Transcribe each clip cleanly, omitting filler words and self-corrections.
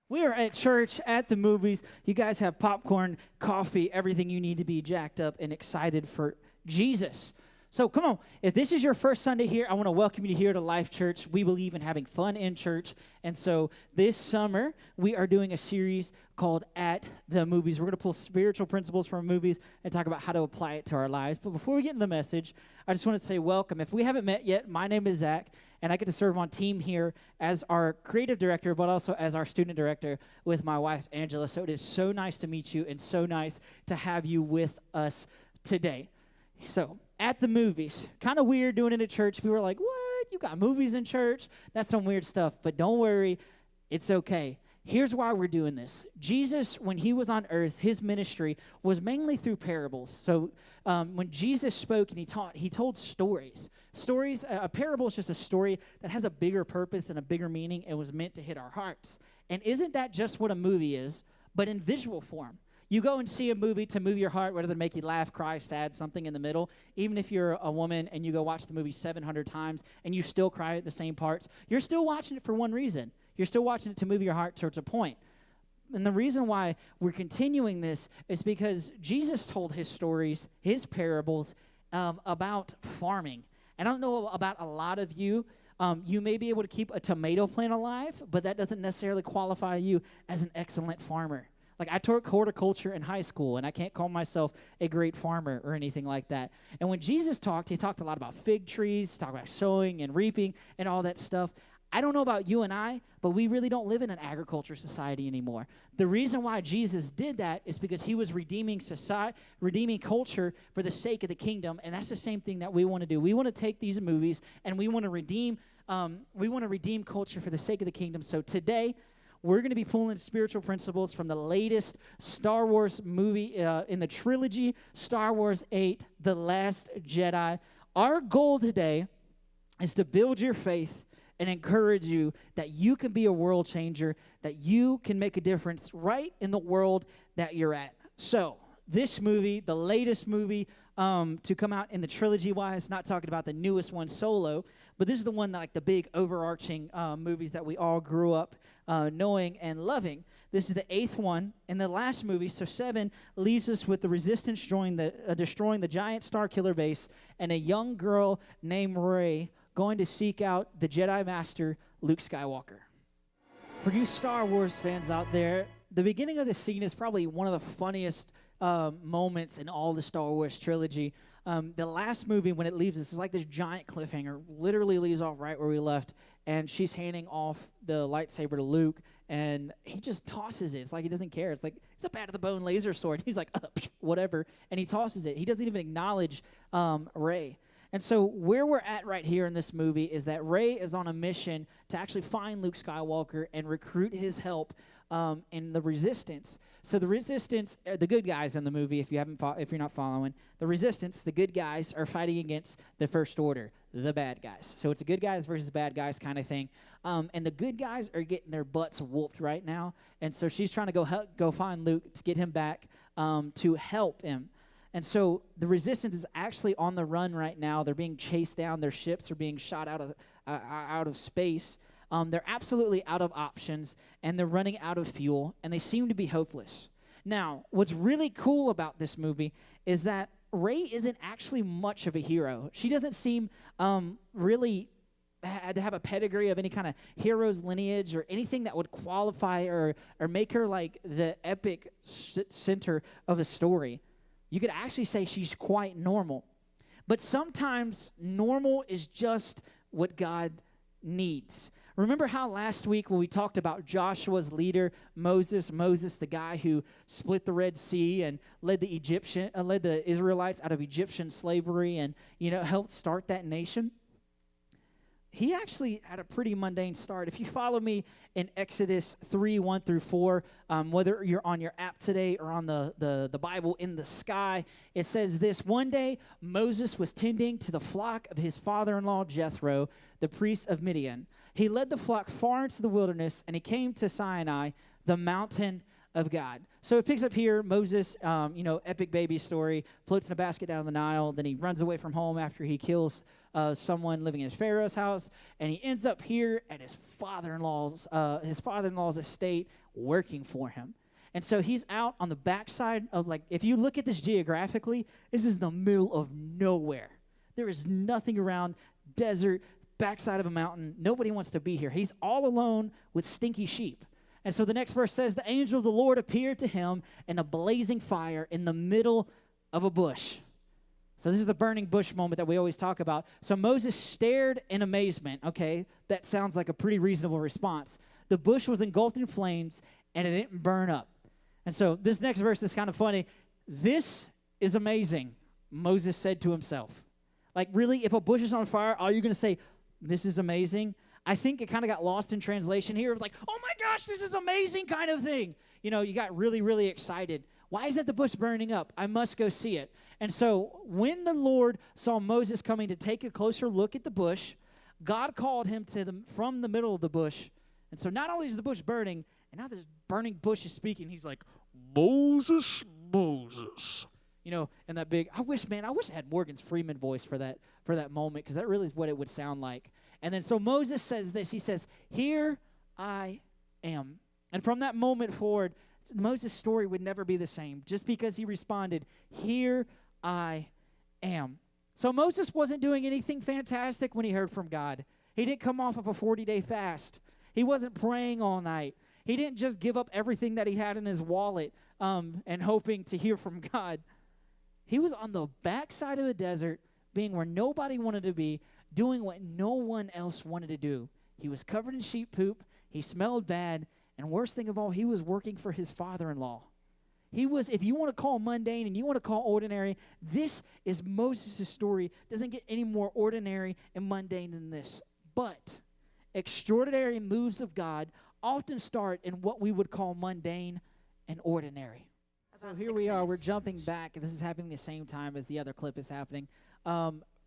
We are at church, at the movies. You guys have popcorn, coffee, everything you need to be jacked up and excited for Jesus. So come on, if this is your first Sunday here, I want to welcome you here to Life Church. We believe in having fun in church. And so this summer, we are doing a series called At the Movies. We're going to pull spiritual principles from movies and talk about how to apply it to our lives. But before we get into the message, I just want to say welcome. If we haven't met yet, my name is Zach, and I get to serve on team here as our creative director, but also as our student director with my wife, Angela. So it is so nice to meet you and so nice to have you with us today. So, at the movies, kind of weird doing it at church. People are like, what? You got movies in church? That's some weird stuff. But don't worry, it's okay. Here's why we're doing this. Jesus, when he was on earth, his ministry was mainly through parables. So when Jesus spoke and he taught, he told stories. Stories, a parable is just a story that has a bigger purpose and a bigger meaning and was meant to hit our hearts. And isn't that just what a movie is, but in visual form? You go and see a movie to move your heart, whether to make you laugh, cry, sad, something in the middle. Even if you're a woman and you go watch the movie 700 times and you still cry at the same parts, you're still watching it for one reason. You're still watching it to move your heart towards a point. And the reason why we're continuing this is because Jesus told his stories, his parables, about farming. And I don't know about a lot of you. You may be able to keep a tomato plant alive, but that doesn't necessarily qualify you as an excellent farmer. Like, I taught horticulture in high school, and I can't call myself a great farmer or anything like that. And when Jesus talked, he talked a lot about fig trees, talked about sowing and reaping and all that stuff. I don't know about you and I, but we really don't live in an agriculture society anymore. The reason why Jesus did that is because he was redeeming society, redeeming culture for the sake of the kingdom, and that's the same thing that we want to do. We want to take these movies, and we want to redeem culture for the sake of the kingdom. So today, we're going to be pulling spiritual principles from the latest Star Wars movie in the trilogy, Star Wars 8, The Last Jedi. Our goal today is to build your faith and encourage you that you can be a world changer, that you can make a difference right in the world that you're at. So, this movie, the latest movie to come out in the trilogy-wise, not talking about the newest one, Solo, but this is the one, like the big overarching movies that we all grew up knowing and loving. This is the 8th one, and the last movie, so 7, leaves us with the Resistance destroying the giant Star Killer base and a young girl named Rey going to seek out the Jedi Master, Luke Skywalker. For you Star Wars fans out there, the beginning of the scene is probably one of the funniest moments in all the Star Wars trilogy. The last movie, when it leaves us, is like this giant cliffhanger, literally leaves off right where we left, and she's handing off the lightsaber to Luke, and he just tosses it. It's like he doesn't care. It's like, it's a bat-of-the-bone laser sword. He's like, whatever, and he tosses it. He doesn't even acknowledge Rey. And so where we're at right here in this movie is that Rey is on a mission to actually find Luke Skywalker and recruit his help in the Resistance. So the Resistance, the good guys in the movie, if you're not following, the Resistance, the good guys are fighting against the First Order, the bad guys. So it's a good guys versus bad guys kind of thing. And the good guys are getting their butts whooped right now. And so she's trying to go find Luke to get him back to help him. And so the Resistance is actually on the run right now. They're being chased down. Their ships are being shot out of space. They're absolutely out of options, and they're running out of fuel, and they seem to be hopeless. Now, what's really cool about this movie is that Rey isn't actually much of a hero. She doesn't seem really to have a pedigree of any kind of hero's lineage or anything that would qualify or make her like the epic center of a story. You could actually say she's quite normal. But sometimes normal is just what God needs. Remember how last week when we talked about Joshua's leader, Moses, the guy who split the Red Sea and led the Israelites out of Egyptian slavery and, helped start that nation? He actually had a pretty mundane start. If you follow me in Exodus 3, 1 through 4, whether you're on your app today or on the Bible in the sky, it says this: one day Moses was tending to the flock of his father-in-law Jethro, the priest of Midian. He led the flock far into the wilderness, and he came to Sinai, the mountain of God. So it picks up here, Moses, epic baby story, floats in a basket down the Nile, then he runs away from home after he kills someone living in Pharaoh's house, and he ends up here at his father-in-law's estate working for him. And so he's out on the backside of, like, if you look at this geographically, this is the middle of nowhere. There is nothing around, desert, backside of a mountain. Nobody wants to be here. He's all alone with stinky sheep. And so the next verse says, the angel of the Lord appeared to him in a blazing fire in the middle of a bush. So this is the burning bush moment that we always talk about. So Moses stared in amazement. Okay, that sounds like a pretty reasonable response. The bush was engulfed in flames, and it didn't burn up. And so this next verse is kind of funny. This is amazing, Moses said to himself. Like, really, if a bush is on fire, are you going to say, this is amazing? I think it kind of got lost in translation here. It was like, oh my gosh, this is amazing kind of thing. You know, you got really, really excited. Why isn't the bush burning up? I must go see it. And so when the Lord saw Moses coming to take a closer look at the bush, God called him from the middle of the bush. And so not only is the bush burning, and now this burning bush is speaking. He's like, Moses, Moses. You know, and that big, I wish I had Morgan Freeman voice for that moment, because that really is what it would sound like. And then so Moses says this. He says, here I am. And from that moment forward, Moses' story would never be the same, just because he responded, here I am. So Moses wasn't doing anything fantastic when he heard from God. He didn't come off of a 40-day fast. He wasn't praying all night. He didn't just give up everything that he had in his wallet and hoping to hear from God. He was on the backside of the desert, being where nobody wanted to be, doing what no one else wanted to do. He was covered in sheep poop. He smelled bad. And worst thing of all, he was working for his father-in-law. He was, if you want to call mundane and you want to call ordinary, this is Moses' story. Doesn't get any more ordinary and mundane than this. But extraordinary moves of God often start in what we would call mundane and ordinary. So here we are. We're jumping back. This is happening the same time as the other clip is happening.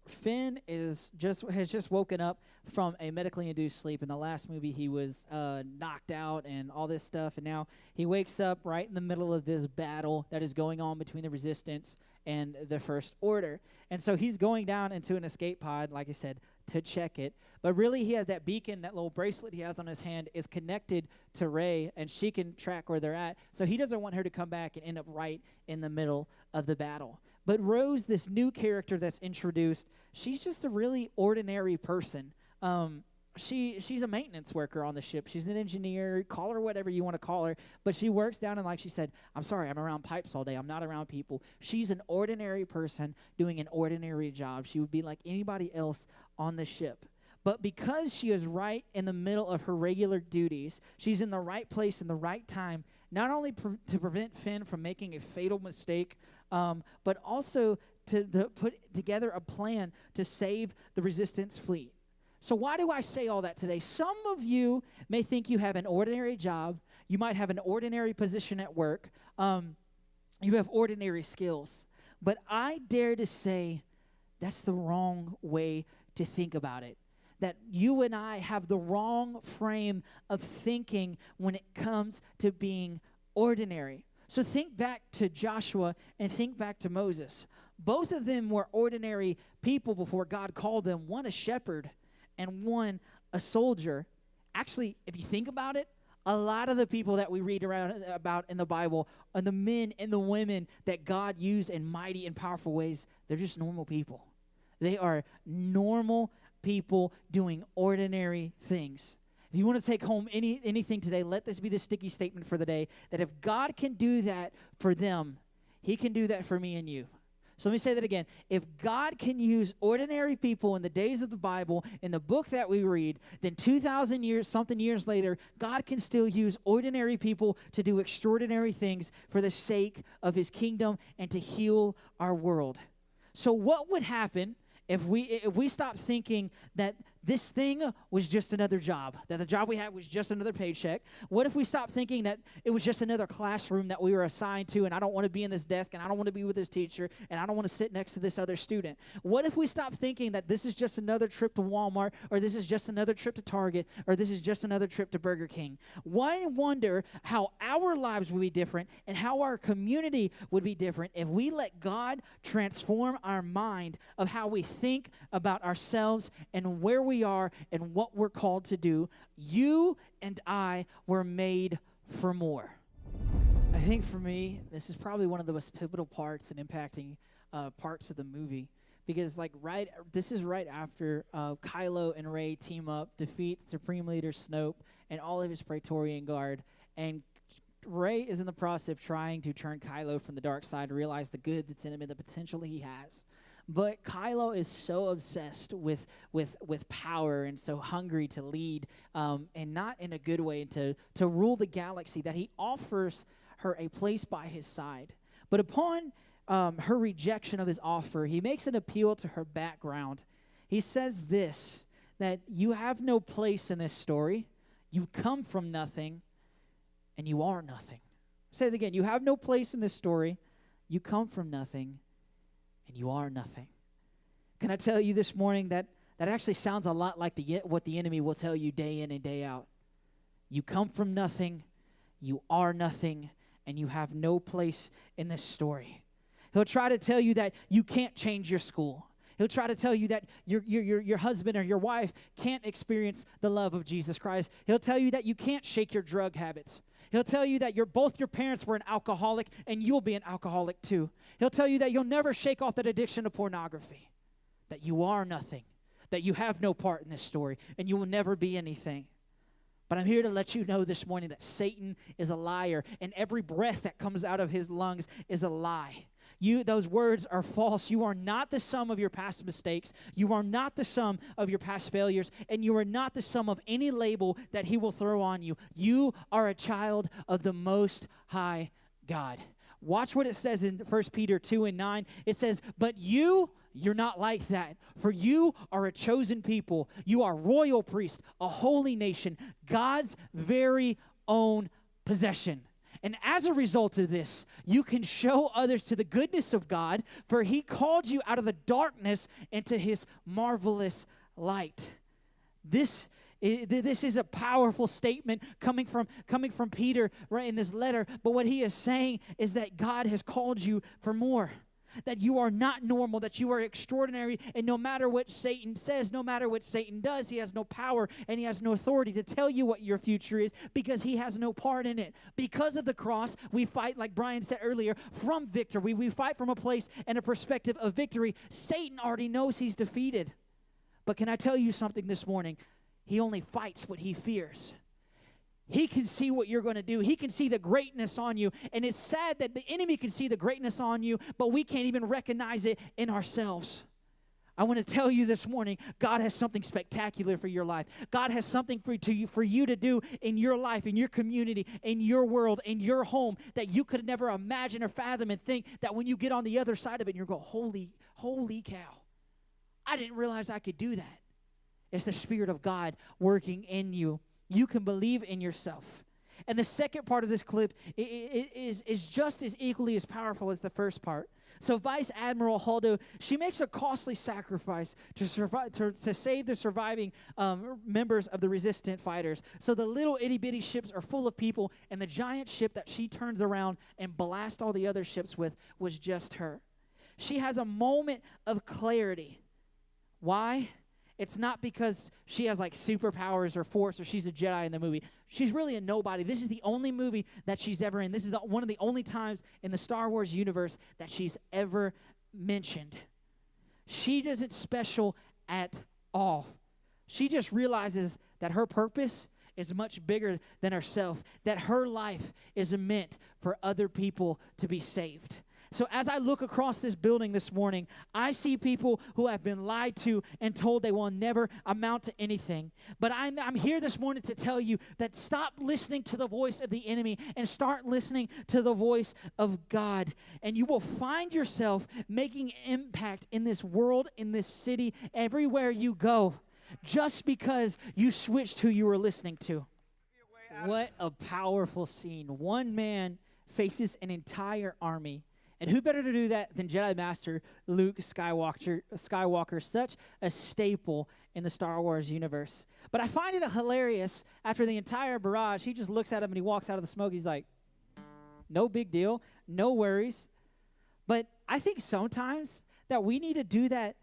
Finn has just woken up from a medically induced sleep. In the last movie, he was knocked out and all this stuff, and now he wakes up right in the middle of this battle that is going on between the Resistance and the First Order. And so he's going down into an escape pod, like I said, to check it. But really, he has that beacon, that little bracelet he has on his hand is connected to Rey, and she can track where they're at. So he doesn't want her to come back and end up right in the middle of the battle. But Rose, this new character that's introduced, she's just a really ordinary person. She's a maintenance worker on the ship. She's an engineer, call her whatever you want to call her. But she works down, and like she said, I'm sorry, I'm around pipes all day. I'm not around people. She's an ordinary person doing an ordinary job. She would be like anybody else on the ship. But because she is right in the middle of her regular duties, she's in the right place in the right time, not only to prevent Finn from making a fatal mistake, but also to put together a plan to save the Resistance fleet. So why do I say all that today? Some of you may think you have an ordinary job. You might have an ordinary position at work. You have ordinary skills. But I dare to say that's the wrong way to think about it. That you and I have the wrong frame of thinking when it comes to being ordinary. So think back to Joshua and think back to Moses. Both of them were ordinary people before God called them, one a shepherd and one a soldier. Actually, if you think about it, a lot of the people that we read about in the Bible are the men and the women that God used in mighty and powerful ways. They're just normal people. They are normal people doing ordinary things. If you want to take home anything today, let this be the sticky statement for the day, that if God can do that for them, he can do that for me and you. So let me say that again. If God can use ordinary people in the days of the Bible, in the book that we read, then 2,000 years later, God can still use ordinary people to do extraordinary things for the sake of his kingdom and to heal our world. So what would happen if we stopped thinking that this thing was just another job, that the job we had was just another paycheck? What if we stopped thinking that it was just another classroom that we were assigned to, and I don't want to be in this desk, and I don't want to be with this teacher, and I don't want to sit next to this other student? What if we stopped thinking that this is just another trip to Walmart, or this is just another trip to Target, or this is just another trip to Burger King? Why wonder how our lives would be different and how our community would be different if we let God transform our mind of how we think about ourselves and where we are and what we're called to do? You and I were made for more. I think for me, this is probably one of the most pivotal parts and impacting parts of the movie. Because this is right after Kylo and Rey team up, defeat Supreme Leader Snoke and all of his Praetorian Guard. And Rey is in the process of trying to turn Kylo from the dark side, realize the good that's in him and the potential he has. But Kylo is so obsessed with power and so hungry to lead, and not in a good way, to rule the galaxy, that he offers her a place by his side. But upon her rejection of his offer, he makes an appeal to her background. He says this, that you have no place in this story. You've come from nothing, and you are nothing. Say it again. You have no place in this story. You come from nothing, and you are nothing. Can I tell you this morning that actually sounds a lot like what the enemy will tell you day in and day out. You come from nothing, you are nothing, and you have no place in this story. He'll try to tell you that you can't change your school. He'll try to tell you that your husband or your wife can't experience the love of Jesus Christ. He'll tell you that you can't shake your drug habits. He'll tell you that both your parents were an alcoholic and you'll be an alcoholic too. He'll tell you that you'll never shake off that addiction to pornography, that you are nothing, that you have no part in this story, and you will never be anything. But I'm here to let you know this morning that Satan is a liar, and every breath that comes out of his lungs is a lie. Those words are false. You are not the sum of your past mistakes. You are not the sum of your past failures. And you are not the sum of any label that he will throw on you. You are a child of the Most High God. Watch what it says in 1 Peter 2:9. It says, but you're not like that. For you are a chosen people. You are royal priests, a holy nation, God's very own possession. And as a result of this, you can show others to the goodness of God, for he called you out of the darkness into his marvelous light. This is a powerful statement coming from Peter right in this letter. But what he is saying is that God has called you for more. That you are not normal, that you are extraordinary, and no matter what Satan says, no matter what Satan does, he has no power and he has no authority to tell you what your future is, because he has no part in it. Because of the cross, we fight, like Brian said earlier, from victory. We fight from a place and a perspective of victory. Satan already knows he's defeated. But can I tell you something this morning? He only fights what he fears. He can see what you're going to do. He can see the greatness on you. And it's sad that the enemy can see the greatness on you, but we can't even recognize it in ourselves. I want to tell you this morning, God has something spectacular for your life. God has something for you to do in your life, in your community, in your world, in your home, that you could never imagine or fathom, and think that when you get on the other side of it, you're going, holy cow. I didn't realize I could do that. It's the Spirit of God working in you. You can believe in yourself. And the second part of this clip is just as equally as powerful as the first part. So Vice Admiral Holdo, she makes a costly sacrifice to save the surviving members of the resistant fighters. So the little itty-bitty ships are full of people, and the giant ship that she turns around and blasts all the other ships with was just her. She has a moment of clarity. Why? It's not because she has like superpowers or force or she's a Jedi in the movie. She's really a nobody. This is the only movie that she's ever in. This is one of the only times in the Star Wars universe that she's ever mentioned. She isn't special at all. She just realizes that her purpose is much bigger than herself, that her life is meant for other people to be saved. So as I look across this building this morning, I see people who have been lied to and told they will never amount to anything. But I'm here this morning to tell you that stop listening to the voice of the enemy and start listening to the voice of God. And you will find yourself making impact in this world, in this city, everywhere you go, just because you switched who you were listening to. What a powerful scene. One man faces an entire army. And who better to do that than Jedi Master Luke Skywalker, such a staple in the Star Wars universe. But I find it hilarious, after the entire barrage, he just looks at him and he walks out of the smoke. He's like, no big deal, no worries. But I think sometimes that we need to do that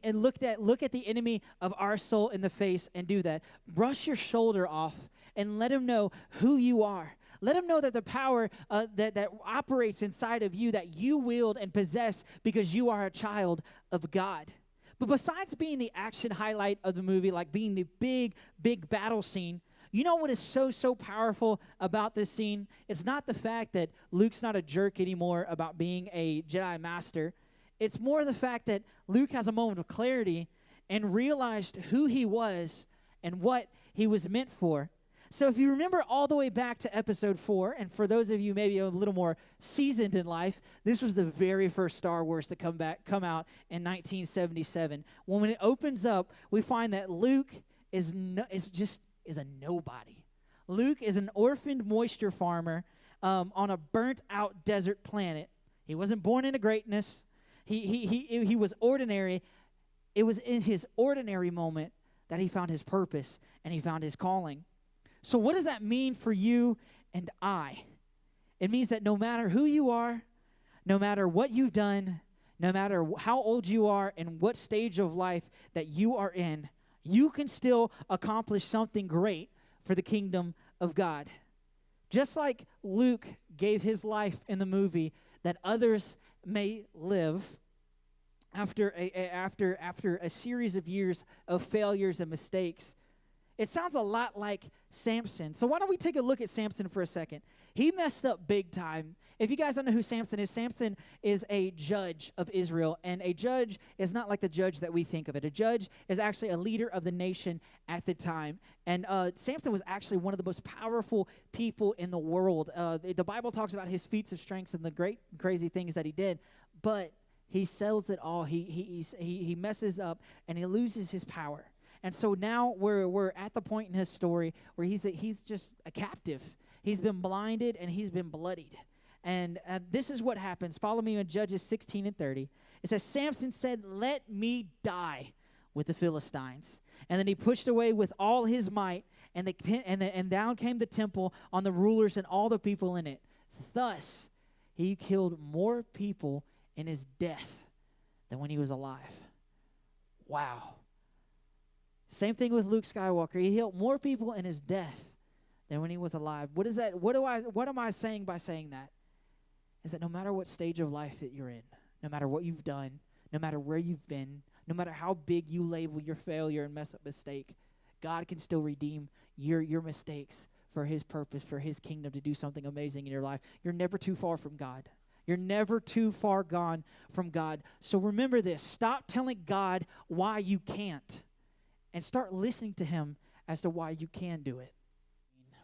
and look at the enemy of our soul in the face and do that. Brush your shoulder off and let him know who you are. Let them know that the power that operates inside of you, that you wield and possess because you are a child of God. But besides being the action highlight of the movie, like being the big battle scene, you know what is so powerful about this scene? It's not the fact that Luke's not a jerk anymore about being a Jedi master. It's more the fact that Luke has a moment of clarity and realized who he was and what he was meant for. So if you remember all the way back to episode 4, and for those of you maybe a little more seasoned in life, this was the very first Star Wars to come out in 1977. When it opens up, we find that Luke is a nobody. Luke is an orphaned moisture farmer on a burnt-out desert planet. He wasn't born into greatness. He was ordinary. It was in his ordinary moment that he found his purpose and he found his calling. So what does that mean for you and I? It means that no matter who you are, no matter what you've done, no matter how old you are and what stage of life that you are in, you can still accomplish something great for the kingdom of God. Just like Luke gave his life in the movie that others may live after a series of years of failures and mistakes. It sounds a lot like Samson. So why don't we take a look at Samson for a second? He messed up big time. If you guys don't know who Samson is a judge of Israel, and a judge is not like the judge that we think of it. A judge is actually a leader of the nation at the time. And Samson was actually one of the most powerful people in the world. The Bible talks about his feats of strength and the great crazy things that he did, but he sells it all. He messes up and he loses his power. And so now we're at the point in his story where he's just a captive. He's been blinded and he's been bloodied. And this is what happens. Follow me in Judges 16 and 30. It says, Samson said, "Let me die with the Philistines." And then he pushed away with all his might, and down came the temple on the rulers and all the people in it. Thus, he killed more people in his death than when he was alive. Wow. Same thing with Luke Skywalker. He killed more people in his death than when he was alive. What is that? What am I saying by saying that? Is that no matter what stage of life that you're in, no matter what you've done, no matter where you've been, no matter how big you label your failure and mess up mistake, God can still redeem your mistakes for his purpose, for his kingdom, to do something amazing in your life. You're never too far from God. You're never too far gone from God. So remember this. Stop telling God why you can't, and start listening to him as to why you can do it.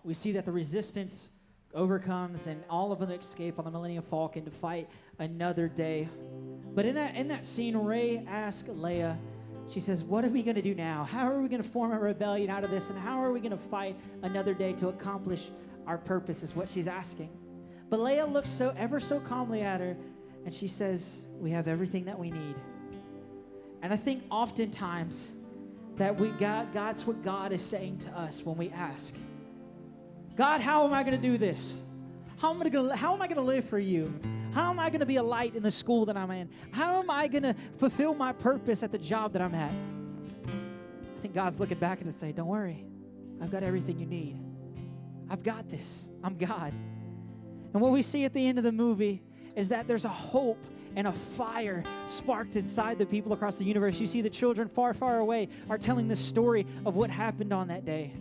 We see that the resistance overcomes and all of them escape on the Millennium Falcon to fight another day. But in that scene, Rey asks Leia, she says, what are we going to do now? How are we going to form a rebellion out of this? And how are we going to fight another day to accomplish our purpose, is what she's asking. But Leia looks ever so calmly at her, and she says, we have everything that we need. And I think oftentimes that that's what God is saying to us when we ask, God, how am I going to do this? How am I going to live for you? How am I going to be a light in the school that I'm in? How am I going to fulfill my purpose at the job that I'm at? I think God's looking back at us and saying, don't worry. I've got everything you need. I've got this. I'm God. And what we see at the end of the movie is that there's a hope and a fire sparked inside the people across the universe. You see the children far, far away are telling the story of what happened on that day.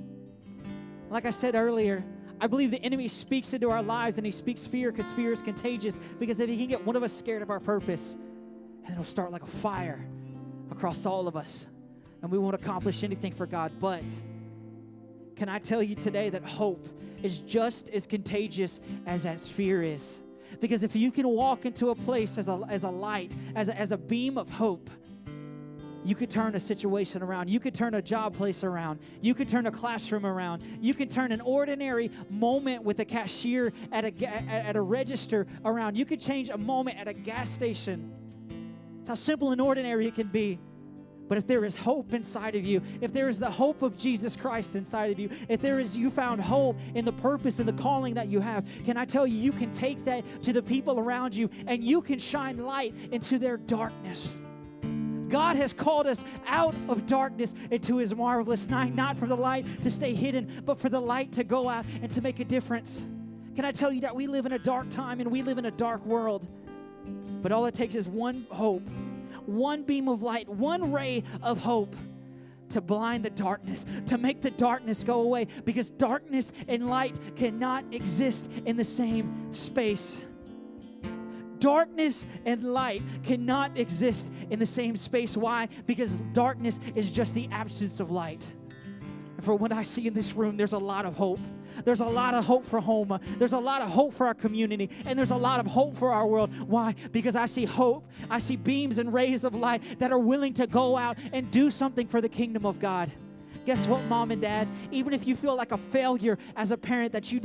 Like I said earlier, I believe the enemy speaks into our lives, and he speaks fear because fear is contagious. Because if he can get one of us scared of our purpose, and it'll start like a fire across all of us, and we won't accomplish anything for God. But can I tell you today that hope is just as contagious as fear is? Because if you can walk into a place as a light, as a beam of hope, you could turn a situation around. You could turn a job place around. You could turn a classroom around. You could turn an ordinary moment with a cashier at a register around. You could change a moment at a gas station. That's how simple and ordinary it can be. But if there is hope inside of you, if there is the hope of Jesus Christ inside of you, if you found hope in the purpose and the calling that you have, can I tell you, you can take that to the people around you and you can shine light into their darkness. God has called us out of darkness into his marvelous night, not for the light to stay hidden, but for the light to go out and to make a difference. Can I tell you that we live in a dark time and we live in a dark world? But all it takes is one hope, one beam of light, one ray of hope to blind the darkness, to make the darkness go away, because darkness and light cannot exist in the same space. Darkness and light cannot exist in the same space. Why? Because darkness is just the absence of light. And for what I see in this room, there's a lot of hope. There's a lot of hope for Homa. There's a lot of hope for our community. And there's a lot of hope for our world. Why? Because I see hope. I see beams and rays of light that are willing to go out and do something for the kingdom of God. Guess what, mom and dad? Even if you feel like a failure as a parent, that you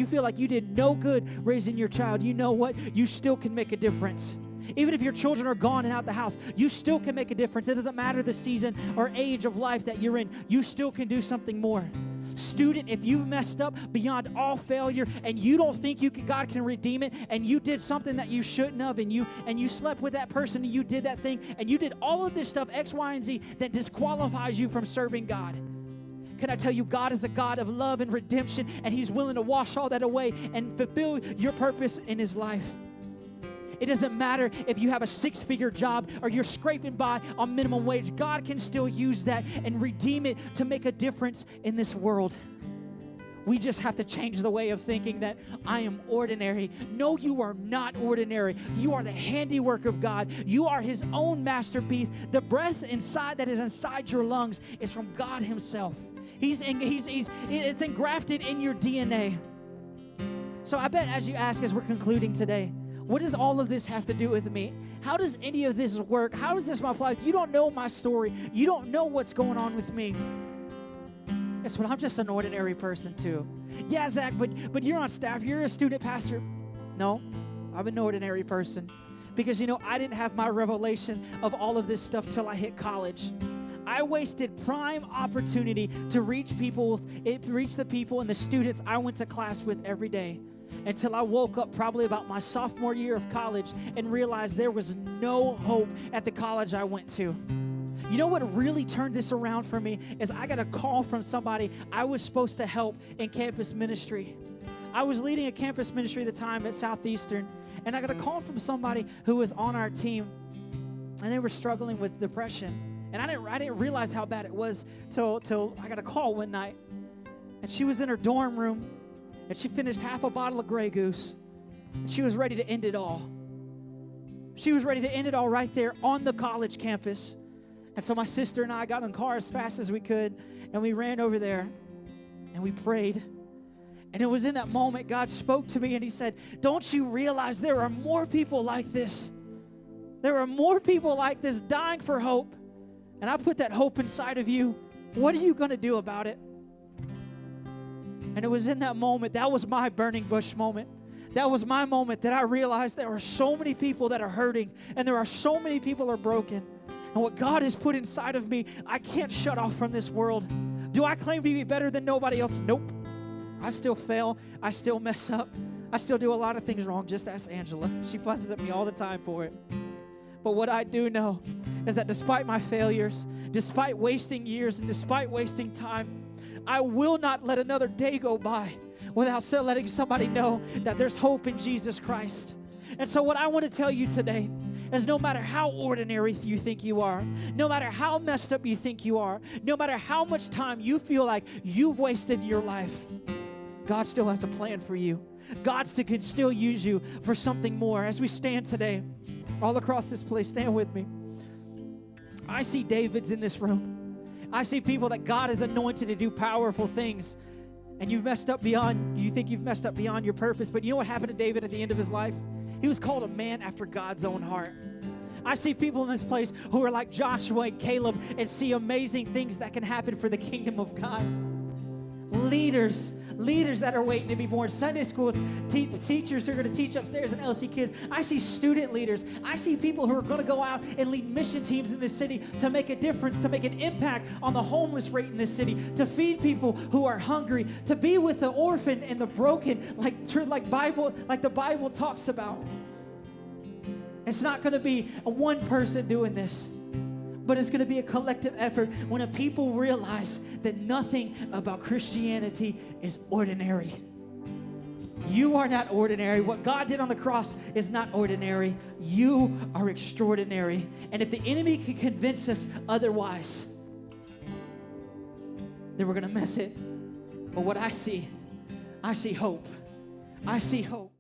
feel like you did no good raising your child, you know what? You still can make a difference. Even if your children are gone and out the house, you still can make a difference. It doesn't matter the season or age of life that you're in. You still can do something more. Student, if you've messed up beyond all failure and you don't think God can redeem it, and you did something that you shouldn't have, and you slept with that person and you did that thing and you did all of this stuff, X, Y, and Z, that disqualifies you from serving God. Can I tell you, God is a God of love and redemption, and He's willing to wash all that away and fulfill your purpose in His life. It doesn't matter if you have a 6-figure job or you're scraping by on minimum wage. God can still use that and redeem it to make a difference in this world. We just have to change the way of thinking that I am ordinary. No, you are not ordinary. You are the handiwork of God. You are His own masterpiece. The breath inside that is inside your lungs is from God Himself. It's engrafted in your DNA. So I bet as you ask, as we're concluding today, what does all of this have to do with me? How does any of this work? How is this my life? You don't know my story. You don't know what's going on with me. Guess what? I'm just an ordinary person too. Yeah, Zach, but you're on staff. You're a student pastor. No, I'm an ordinary person. Because, I didn't have my revelation of all of this stuff till I hit college. I wasted prime opportunity to reach the people and the students I went to class with every day, until I woke up probably about my sophomore year of college and realized there was no hope at the college I went to. You know what really turned this around for me is I got a call from somebody I was supposed to help in campus ministry. I was leading a campus ministry at the time at Southeastern, and I got a call from somebody who was on our team, and they were struggling with depression. And I didn't realize how bad it was till I got a call one night, and she was in her dorm room, and she finished half a bottle of Grey Goose, and she was ready to end it all. She was ready to end it all right there on the college campus. And so my sister and I got in the car as fast as we could, and we ran over there, and we prayed. And it was in that moment God spoke to me, and He said, don't you realize there are more people like this? There are more people like this dying for hope. And I put that hope inside of you. What are you going to do about it? And it was in that moment, that was my burning bush moment. That was my moment that I realized there are so many people that are hurting, and there are so many people that are broken. And what God has put inside of me, I can't shut off from this world. Do I claim to be better than nobody else? Nope. I still fail. I still mess up. I still do a lot of things wrong. Just ask Angela. She fusses at me all the time for it. But what I do know is that despite my failures, despite wasting years, and despite wasting time, I will not let another day go by without still letting somebody know that there's hope in Jesus Christ. And so what I want to tell you today is, no matter how ordinary you think you are, no matter how messed up you think you are, no matter how much time you feel like you've wasted your life, God still has a plan for you. God can still use you for something more. As we stand today, all across this place, stand with me. I see Davids in this room. I see people that God has anointed to do powerful things, and you think you've messed up beyond your purpose. But you know what happened to David at the end of his life? He was called a man after God's own heart. I see people in this place who are like Joshua and Caleb and see amazing things that can happen for the kingdom of God. Leaders that are waiting to be born. Sunday school teachers who are going to teach upstairs and LC kids. I see student leaders. I see people who are going to go out and lead mission teams in this city to make a difference, to make an impact on the homeless rate in this city, to feed people who are hungry, to be with the orphan and the broken, like the Bible talks about. It's not going to be one person doing this, but it's going to be a collective effort when a people realize that nothing about Christianity is ordinary. You are not ordinary. What God did on the cross is not ordinary. You are extraordinary. And if the enemy can convince us otherwise, then we're going to miss it. But what I see hope. I see hope.